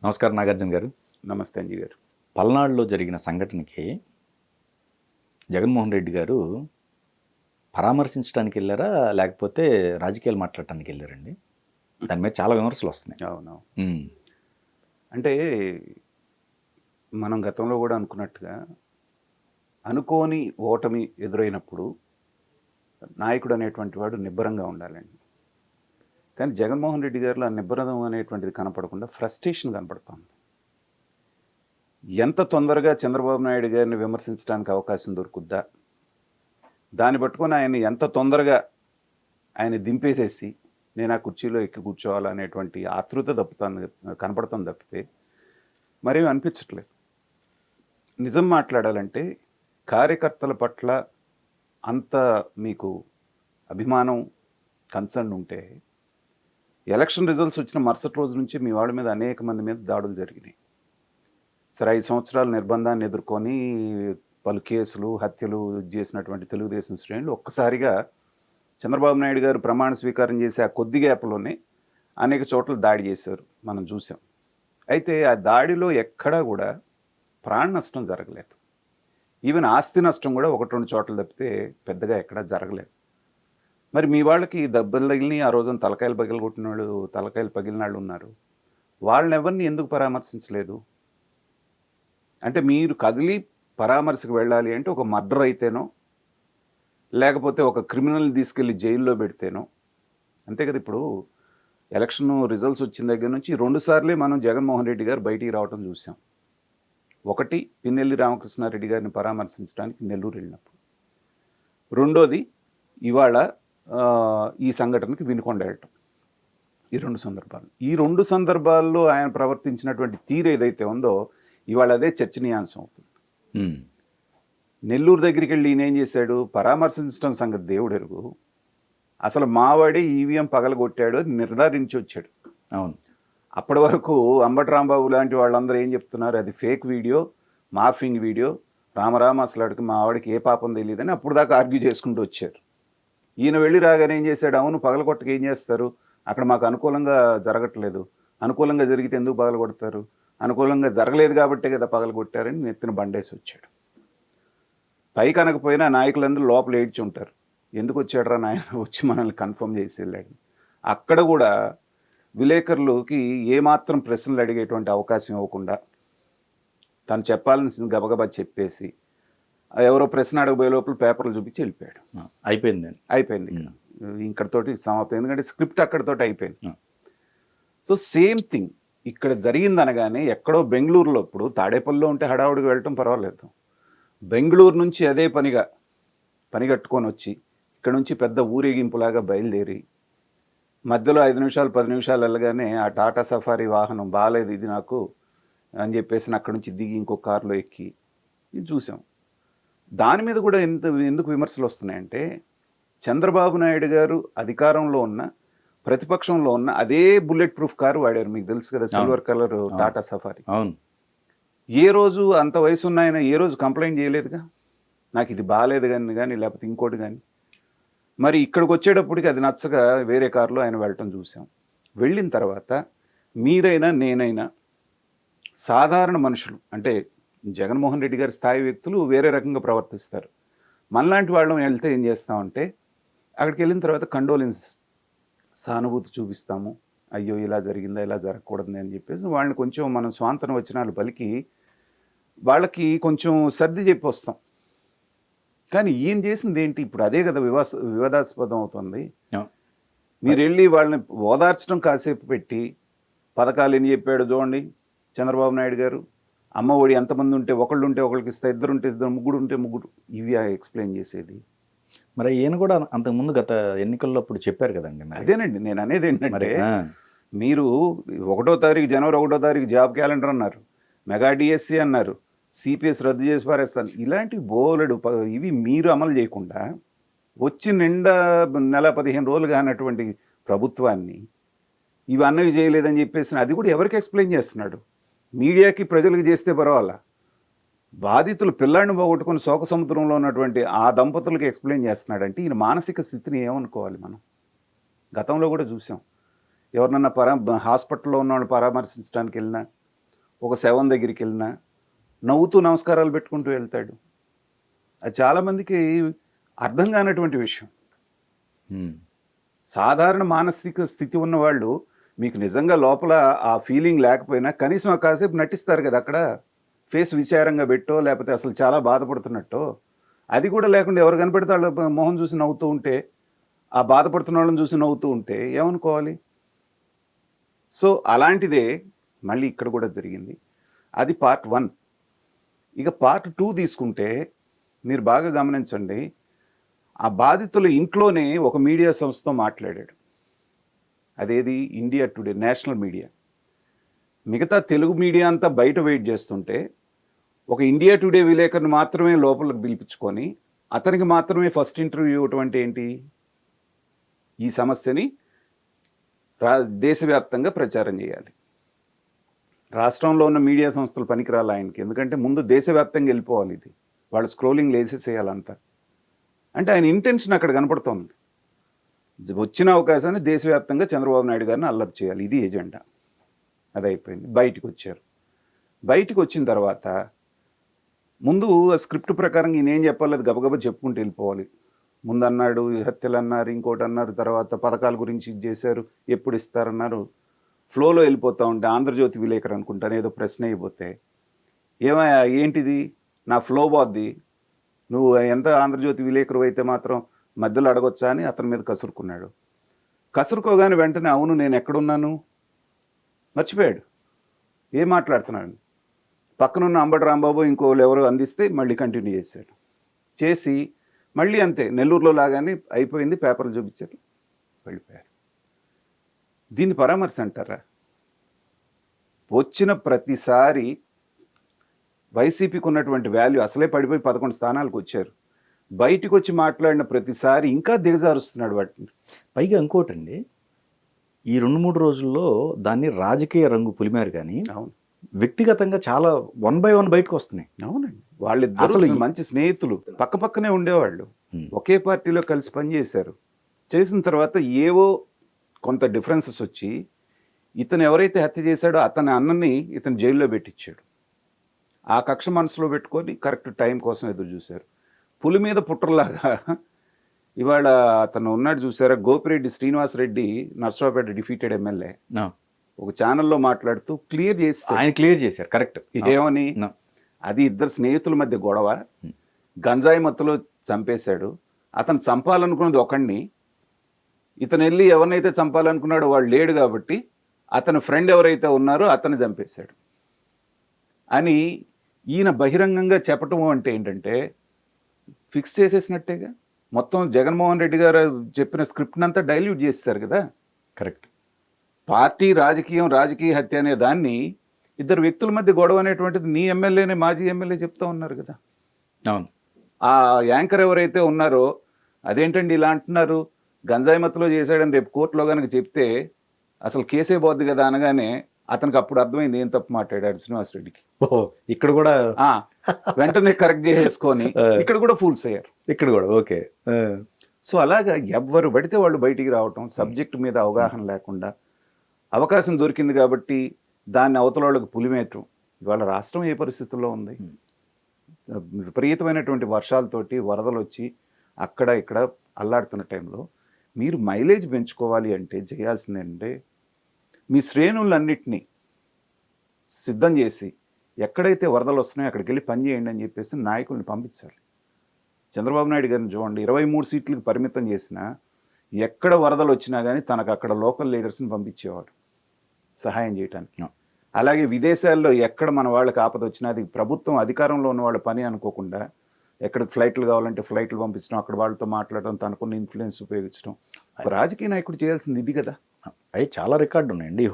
నమస్కారం నాగార్జున గారు. నమస్తే అంజీ గారు. పల్నాడులో జరిగిన సంఘటనకి జగన్మోహన్ రెడ్డి గారు పరామర్శించడానికి వెళ్ళారా? లేకపోతే రాజకీయాలు మాట్లాడటానికి వెళ్ళారండి? దాని మీద చాలా విమర్శలు వస్తున్నాయి. అవునవును. ఉమ్, అంటే మనం గతంలో కూడా అనుకున్నట్టుగా అనుకోని ఓటమి ఎదురైనప్పుడు నాయకుడు అనేటువంటి వాడు నిబ్బరంగా ఉండాలండి. కానీ జగన్మోహన్ రెడ్డి గారిలో ఆ నిబ్బరం అనేటువంటిది కనపడకుండా ఫ్రస్ట్రేషన్ కనపడుతుంది. ఎంత తొందరగా చంద్రబాబు నాయుడు గారిని విమర్శించడానికి అవకాశం దొరుకుద్దా, దాన్ని పట్టుకొని ఆయన ఎంత తొందరగా ఆయన దింపేసేసి నేను ఆ కుర్చీలో ఎక్కి కూర్చోవాలనేటువంటి ఆతృత కనపడుతుంది తప్పితే మరేమి అనిపించట్లేదు. నిజం మాట్లాడాలంటే కార్యకర్తల పట్ల అంత మీకు అభిమానం, కన్సర్న్ ఉంటే ఎలక్షన్ రిజల్ట్స్ వచ్చిన మరుసటి రోజు నుంచి మీ వాళ్ళ మీద అనేక మంది మీద దాడులు జరిగినాయి. సరే 5 సంవత్సరాల నిర్బంధాన్ని ఎదుర్కొని పలు కేసులు, హత్యలు చేసినటువంటి తెలుగుదేశం శ్రేణులు ఒక్కసారిగా చంద్రబాబు నాయుడు గారు ప్రమాణ స్వీకారం చేసే ఆ కొద్ది గ్యాప్లోనే అనేక చోట్ల దాడి చేశారు, మనం చూసాం. అయితే ఆ దాడిలో ఎక్కడా కూడా ప్రాణ నష్టం జరగలేదు. ఈవెన్ ఆస్తి నష్టం కూడా 1-2 చోట్ల తప్పితే పెద్దగా ఎక్కడా జరగలేదు. మరి మీ వాళ్ళకి దెబ్బలు తగిలిని ఆ రోజున తలకాయలు పగిలిన వాళ్ళు ఉన్నారు. వాళ్ళని ఎవరిని ఎందుకు పరామర్శించలేదు? అంటే మీరు కదిలి పరామర్శకు వెళ్ళాలి అంటే ఒక మర్డర్ అయితేనో, లేకపోతే ఒక క్రిమినల్ని తీసుకెళ్ళి జైల్లో పెడితేనో, అంతే కదా. ఇప్పుడు ఎలక్షన్ రిజల్ట్స్ వచ్చిన దగ్గర నుంచి 2 సార్లే మనం జగన్మోహన్ రెడ్డి గారు బయటికి రావడం చూసాం. ఒకటి పిన్నెల్లి రామకృష్ణారెడ్డి గారిని పరామర్శించడానికి నెల్లూరు వెళ్ళినప్పుడు, రెండోది ఇవాళ ఈ సంఘటనకి వినుకొండ వెళ్ళటం. ఈ 2 సందర్భాల్లో ఆయన ప్రవర్తించినటువంటి తీరు ఏదైతే ఉందో ఇవాళ అదే చర్చనీయాంశం అవుతుంది. నెల్లూరు దగ్గరికి వెళ్ళి ఈయన ఏం చేశాడు? పరామర్శించడం సంగతి దేవుడు ఎరుగు. అసలు మావాడే ఈవీఎం పగలగొట్టాడు అని నిర్ధారించి వచ్చాడు. అవును. అప్పటి వరకు అంబటి రాంబాబు లాంటి వాళ్ళందరూ ఏం చెప్తున్నారు? అది ఫేక్ వీడియో, మార్ఫింగ్ వీడియో, రామరామ అసలు అడికి మా ఆవిడకి ఏ పాపం తెలియదని అప్పుడు దాకా ఆర్గ్యూ చేసుకుంటూ వచ్చారు. ఈయన వెళ్ళి రాగానే ఏం చేశాడు? అవును, పగలగొట్టక ఏం చేస్తారు, అక్కడ మాకు అనుకూలంగా జరగట్లేదు, అనుకూలంగా జరిగితే ఎందుకు పగలగొడతారు, అనుకూలంగా జరగలేదు కాబట్టే కదా పగలగొట్టారని నెత్తిన బండేసి వచ్చాడు. పైకి అనకపోయినా నాయకులందరూ లోపల ఏడ్చి ఉంటారు, ఎందుకు వచ్చాడరా నాయన, వచ్చి మనల్ని కన్ఫర్మ్ చేసి వెళ్ళాడు. అక్కడ కూడా విలేకరులకి ఏమాత్రం ప్రశ్నలు అడిగేటువంటి అవకాశం ఇవ్వకుండా తను చెప్పాల్సింది గబగబా చెప్పేసి ఎవరో ప్రశ్న అడగబోయే లోపల పేపర్లు చూపించి వెళ్ళిపోయాడు. అయిపోయింది ఇక్కడతోటి సమాప్తం. ఎందుకంటే స్క్రిప్ట్ అక్కడితోటి అయిపోయింది. సో సేమ్ థింగ్ ఇక్కడ జరిగిందనగానే ఎక్కడో బెంగళూరులో, ఇప్పుడు తాడేపల్లిలో ఉంటే హడావుడికి వెళ్ళటం పర్వాలేదు, బెంగళూరు నుంచి అదే పని కట్టుకొని వచ్చి ఇక్కడ నుంచి పెద్ద ఊరేగింపులాగా బయలుదేరి మధ్యలో 5 నిమిషాలు 10 నిమిషాలు వెళ్ళగానే ఆ టాటా సఫారీ వాహనం బాగాలేదు ఇది నాకు అని చెప్పేసి అక్కడి నుంచి దిగి ఇంకో కారులో ఎక్కి ఇది చూసాం. దాని మీద కూడా ఎందుకు విమర్శలు వస్తున్నాయంటే చంద్రబాబు నాయుడు గారు అధికారంలో ఉన్న, ప్రతిపక్షంలో ఉన్న అదే బుల్లెట్ ప్రూఫ్ కారు వాడారు. మీకు తెలుసు కదా, సిల్వర్ కలర్ టాటా సఫారీ. అవును. ఏ రోజు అంత వయసు ఉన్నాయన ఏ రోజు కంప్లైంట్ చేయలేదుగా, నాకు ఇది బాగాలేదు కానీ లేకపోతే ఇంకోటి కానీ. మరి ఇక్కడికి వచ్చేటప్పటికి అది నచ్చగా వేరే కారులో ఆయన వెళ్ళటం చూసాం. వెళ్ళిన తర్వాత మీరైనా నేనైనా సాధారణ మనుషులు, అంటే జగన్మోహన్ రెడ్డి గారి స్థాయి వ్యక్తులు వేరే రకంగా ప్రవర్తిస్తారు. మనలాంటి వాళ్ళం వెళ్తే ఏం చేస్తామంటే అక్కడికి వెళ్ళిన తర్వాత కండోలెన్స్, సానుభూతి చూపిస్తాము, అయ్యో ఇలా జరిగిందా, ఇలా జరగకూడదు అని చెప్పేసి వాళ్ళని కొంచెం మనం స్వాంతన వచనాలు పలికి వాళ్ళకి కొంచెం సర్ది చెప్పి వస్తాం. కానీ ఈయన చేసింది ఏంటి? ఇప్పుడు అదే కదా వివాదాస్పదం అవుతుంది. మీరు వెళ్ళి వాళ్ళని ఓదార్చడం కాసేపు పెట్టి పథకాలు ఎన్ని చెప్పాడు చూడండి చంద్రబాబు నాయుడు గారు. అమ్మ ఒడి ఎంతమంది ఉంటే ఒకళ్ళకి ఇస్తా, ఇద్దరు ఉంటే ఇద్దరు, ముగ్గురు ఉంటే ముగ్గురు, ఇవి ఎక్స్ప్లెయిన్ చేసేది. మరి ఈయన కూడా అంతకుముందు గత ఎన్నికల్లో అప్పుడు చెప్పారు కదండి. అదేనండి నేను అనేది ఏంటంటే, మీరు 1వ తారీఖు జనవరి 1వ తారీఖు జాబ్ క్యాలెండర్ అన్నారు, మెగా డిఎస్సి అన్నారు, సిపిఎస్ రద్దు చేసి పారేస్తాను, ఇలాంటి బోలెడు ఇవి మీరు అమలు చేయకుండా వచ్చి నిండా నెల 15 రోజులు కానటువంటి ప్రభుత్వాన్ని ఇవన్నీ చేయలేదని చెప్పేసి అది కూడా ఎవరికి ఎక్స్ప్లెయిన్ చేస్తున్నాడు? మీడియాకి, ప్రజలకు చేస్తే పర్వాలా, బాధితులు పిల్లాడిని పోగొట్టుకుని శోక సముద్రంలో ఉన్నటువంటి ఆ దంపతులకు ఎక్స్ప్లెయిన్ చేస్తున్నాడంటే ఈయన మానసిక స్థితిని ఏమనుకోవాలి మనం? గతంలో కూడా చూసాం, ఎవరినన్నా హాస్పిటల్లో ఉన్న వాళ్ళు పరామర్శించడానికి వెళ్ళినా ఒక శవం దగ్గరికి వెళ్ళినా నవ్వుతూ నమస్కారాలు పెట్టుకుంటూ వెళ్తాడు. అది చాలామందికి అర్థం కానటువంటి విషయం. సాధారణ మానసిక స్థితి ఉన్నవాళ్ళు మీకు నిజంగా లోపల ఆ ఫీలింగ్ లేకపోయినా కనీసం ఆ కాసేపు నటిస్తారు కదా అక్కడ, ఫేస్ విచారంగా పెట్టో లేకపోతే అసలు చాలా బాధపడుతున్నట్టో. అది కూడా లేకుండా ఎవరు కనపడితే వాళ్ళ మొహం చూసి నవ్వుతూ ఉంటే, ఆ బాధపడుతున్న వాళ్ళని చూసి నవ్వుతూ ఉంటే ఏమనుకోవాలి? సో అలాంటిదే మళ్ళీ ఇక్కడ కూడా జరిగింది. అది పార్ట్ 1. ఇక పార్ట్ 2 తీసుకుంటే మీరు బాగా గమనించండి. ఆ బాధితుల ఇంట్లోనే ఒక మీడియా సంస్థతో మాట్లాడాడు. అదేది ఇండియా టుడే, నేషనల్ మీడియా. మిగతా తెలుగు మీడియా అంతా బయట వెయిట్ చేస్తుంటే ఒక ఇండియా టుడే విలేకరుని మాత్రమే లోపలికి పిలిపించుకొని అతనికి మాత్రమే ఫస్ట్ ఇంటర్వ్యూ ఇవ్వటం అంటే ఏంటి? ఈ సమస్యని దేశవ్యాప్తంగా ప్రచారం చేయాలి. రాష్ట్రంలో ఉన్న మీడియా సంస్థలు పనికిరాలి ఆయనకి. ఎందుకంటే ముందు దేశవ్యాప్తంగా వెళ్ళిపోవాలి ఇది. వాళ్ళు స్క్రోలింగ్ వేసేసేయాలంతా. అంటే ఆయన ఇంటెన్షన్ అక్కడ కనపడుతోంది. వచ్చిన అవకాశాన్ని దేశవ్యాప్తంగా చంద్రబాబు నాయుడు గారిని అల్లరి చేయాలి, ఇది ఎజెండా. అది అయిపోయింది. బయటికి వచ్చారు. బయటికి వచ్చిన తర్వాత ముందు స్క్రిప్ట్ ప్రకారం ఈయన ఏం చెప్పాలి అది గబగబా చెప్పుకుంటూ వెళ్ళిపోవాలి. ముందు అన్నాడు హత్యలు అన్నారు, ఇంకోటి అన్నారు, తర్వాత పథకాల గురించి ఇది చేశారు, ఎప్పుడు ఇస్తారన్నారు. ఫ్లోలో వెళ్ళిపోతూ ఉంటే ఆంధ్రజ్యోతి విలేకరు అనుకుంటాను ఏదో ప్రశ్న అయిపోతే, ఏమయ్యా ఏంటిది నా ఫ్లో బాద్ది, నువ్వు ఎంత ఆంధ్రజ్యోతి విలేకరు అయితే మాత్రం మధ్యలో అడగొచ్చా అని అతని మీద కసురుకున్నాడు. కసురుకోగానే వెంటనే అవును నేను ఎక్కడున్నాను మర్చిపోయాడు, ఏం మాట్లాడుతున్నాడు. పక్కనున్న అంబటి రాంబాబు ఇంకోళ్ళు ఎవరో అందిస్తే మళ్ళీ కంటిన్యూ చేశాడు. చేసి మళ్ళీ అంతే నెల్లూరులో లాగానే అయిపోయింది, పేపర్లు చూపించారు, వెళ్ళిపోయారు. దీన్ని పరామర్శ అంటారా? వచ్చిన ప్రతిసారి వైసీపీకి ఉన్నటువంటి వాల్యూ అసలే పడిపోయి 11 స్థానాలకు వచ్చారు. బయటికి వచ్చి మాట్లాడిన ప్రతిసారి ఇంకా దిగజారుస్తున్నాడు వాటిని. పైగా ఇంకోటండి, ఈ 2-3 రోజుల్లో దాన్ని రాజకీయ రంగు పులిమారు కానీ అవును, వ్యక్తిగతంగా చాలా 1 by 1 బయటకు వస్తున్నాయి. అవునండి. వాళ్ళిద్దరు అసలు మంచి స్నేహితులు, పక్కపక్కనే ఉండేవాళ్ళు, ఒకే పార్టీలో కలిసి పనిచేశారు. చేసిన తర్వాత ఏవో కొంత డిఫరెన్సెస్ వచ్చి ఇతను ఎవరైతే హత్య చేశాడో అతని అన్నని ఇతను జైల్లో పెట్టించాడు. ఆ కక్ష మనసులో పెట్టుకొని కరెక్ట్ టైం కోసం ఎదురు చూశారు. పులి మీద పుట్టలాగా ఇవాళ అతను ఉన్నాడు చూసారా, గోపిరెడ్డి శ్రీనివాసరెడ్డి, నర్సరావుపేట డిఫీటెడ్ ఎమ్మెల్యే, ఒక ఛానల్లో మాట్లాడుతూ క్లియర్ చేశారు కరెక్ట్. ఏమని? అది ఇద్దరు స్నేహితుల మధ్య గొడవ, గంజాయి మత్తులో చంపేశాడు. అతను చంపాలనుకున్నది ఒకడిని, ఇతను వెళ్ళి ఎవరినైతే చంపాలనుకున్నాడో వాడు లేడు కాబట్టి అతని ఫ్రెండ్ ఎవరైతే ఉన్నారో అతను చంపేశాడు అని ఈయన బహిరంగంగా చెప్పటం అంటే ఏంటంటే ఫిక్స్ చేసేసినట్టేగా. మొత్తం జగన్మోహన్ రెడ్డి గారు చెప్పిన స్క్రిప్ట్ని అంతా డైల్యూట్ చేస్తారు కదా. కరెక్ట్. పార్టీ రాజకీయ హత్య అనే దాన్ని ఇద్దరు వ్యక్తుల మధ్య గొడవ అనేటువంటిది నీ ఎమ్మెల్యేనే మాజీ ఎమ్మెల్యే చెప్తూ ఉన్నారు కదా. అవును. ఆ యాంకర్ ఎవరైతే ఉన్నారో అదేంటండి ఇలా అంటున్నారు, గంజాయి మత్తులో చేశాడని రేపు కోర్టులో కనుక చెప్తే అసలు కేసే పోద్ది కదా అనగానే అతనికి అప్పుడు అర్థమైంది ఏం తప్పు మాట్లాడాడు శ్రీనివాసరెడ్డికి. ఇక్కడ కూడా వెంటనే కరెక్ట్ చేసేసుకొని ఇక్కడ కూడా ఫూల్స్ అయ్యారు. ఇక్కడ కూడా ఓకే. సో అలాగా ఎవ్వరు పడితే వాళ్ళు బయటికి రావటం, సబ్జెక్ట్ మీద అవగాహన లేకుండా అవకాశం దొరికింది కాబట్టి దాన్ని అవతల వాళ్ళకి పులిమేయటం. ఇవాళ రాష్ట్రం ఏ పరిస్థితుల్లో ఉంది? విపరీతమైనటువంటి వర్షాలతోటి వరదలు వచ్చి అక్కడ ఇక్కడ అల్లాడుతున్న టైంలో మీరు మైలేజ్ పెంచుకోవాలి అంటే చేయాల్సింది అంటే మీ శ్రేణులన్నింటినీ సిద్ధం చేసి ఎక్కడైతే వరదలు వస్తున్నాయో అక్కడికి వెళ్ళి పని చేయండి అని చెప్పేసి నాయకుల్ని పంపించాలి. చంద్రబాబు నాయుడు గారిని చూడండి, 23 సీట్లకు పరిమితం చేసినా ఎక్కడ వరదలు వచ్చినా కానీ తనకు అక్కడ లోకల్ లీడర్స్ని పంపించేవాడు సహాయం చేయడానికి. అలాగే విదేశాల్లో ఎక్కడ మన వాళ్ళకి ఆపద వచ్చినా అది ప్రభుత్వం అధికారంలో ఉన్న వాళ్ళ పని అనుకోకుండా ఎక్కడికి ఫ్లైట్లు కావాలంటే ఫ్లైట్లు పంపించడం, అక్కడ వాళ్ళతో మాట్లాడడం, తనకున్న ఇన్ఫ్లుయెన్స్ ఉపయోగించడం. ఒక రాజకీయ నాయకుడు చేయాల్సింది ఇది కదా. అవి చాలా రికార్డు ఉన్నాయండి.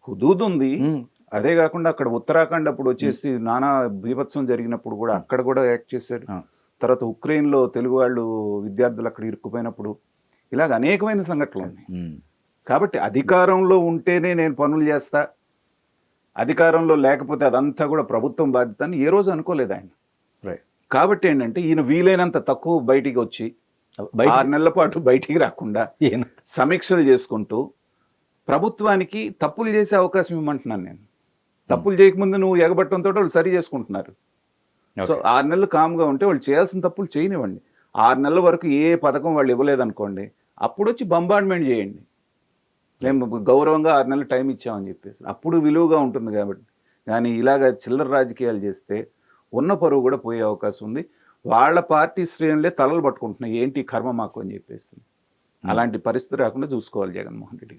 హుదూద్ ఉంది. అదే కాకుండా అక్కడ ఉత్తరాఖండ్ అప్పుడు వచ్చేసి నానా బీభత్సం జరిగినప్పుడు కూడా అక్కడ కూడా యాక్ట్ చేశాడు. తర్వాత ఉక్రెయిన్లో తెలుగు వాళ్ళు విద్యార్థులు అక్కడ ఇరుక్కుపోయినప్పుడు ఇలాగ అనేకమైన సంఘటనలు ఉన్నాయి. కాబట్టి అధికారంలో ఉంటేనే నేను పనులు చేస్తా, అధికారంలో లేకపోతే అదంతా కూడా ప్రభుత్వం బాధ్యత అని ఏ రోజు అనుకోలేదు ఆయన. కాబట్టి ఏంటంటే ఈయన వీలైనంత తక్కువ బయటికి వచ్చి 6 నెలల పాటు బయటికి రాకుండా సమీక్షలు చేసుకుంటూ ప్రభుత్వానికి తప్పులు చేసే అవకాశం ఇవ్వమంటున్నాను నేను. తప్పులు చేయకముందు నువ్వు ఎగబట్టడంతో వాళ్ళు సరి చేసుకుంటున్నారు. సో 6 నెలలు కామ్గా ఉంటే వాళ్ళు చేయాల్సిన తప్పులు చేయనివ్వండి. 6 నెలల వరకు ఏ పథకం వాళ్ళు ఇవ్వలేదనుకోండి, అప్పుడు వచ్చి బంబార్డ్మెంట్ చేయండి. మేము గౌరవంగా 6 నెలలు టైం ఇచ్చామని చెప్పేసి అప్పుడు విలువగా ఉంటుంది కాబట్టి. కానీ ఇలాగ చిల్లర రాజకీయాలు చేస్తే ఉన్న పరువు కూడా పోయే అవకాశం ఉంది. వాళ్ళ పార్టీ శ్రేణులే తలలు పట్టుకుంటున్నాయి, ఏంటి కర్మ మాకు అని చెప్పేసి. అలాంటి పరిస్థితి రాకుండా చూసుకోవాలి జగన్మోహన్ రెడ్డి గారు.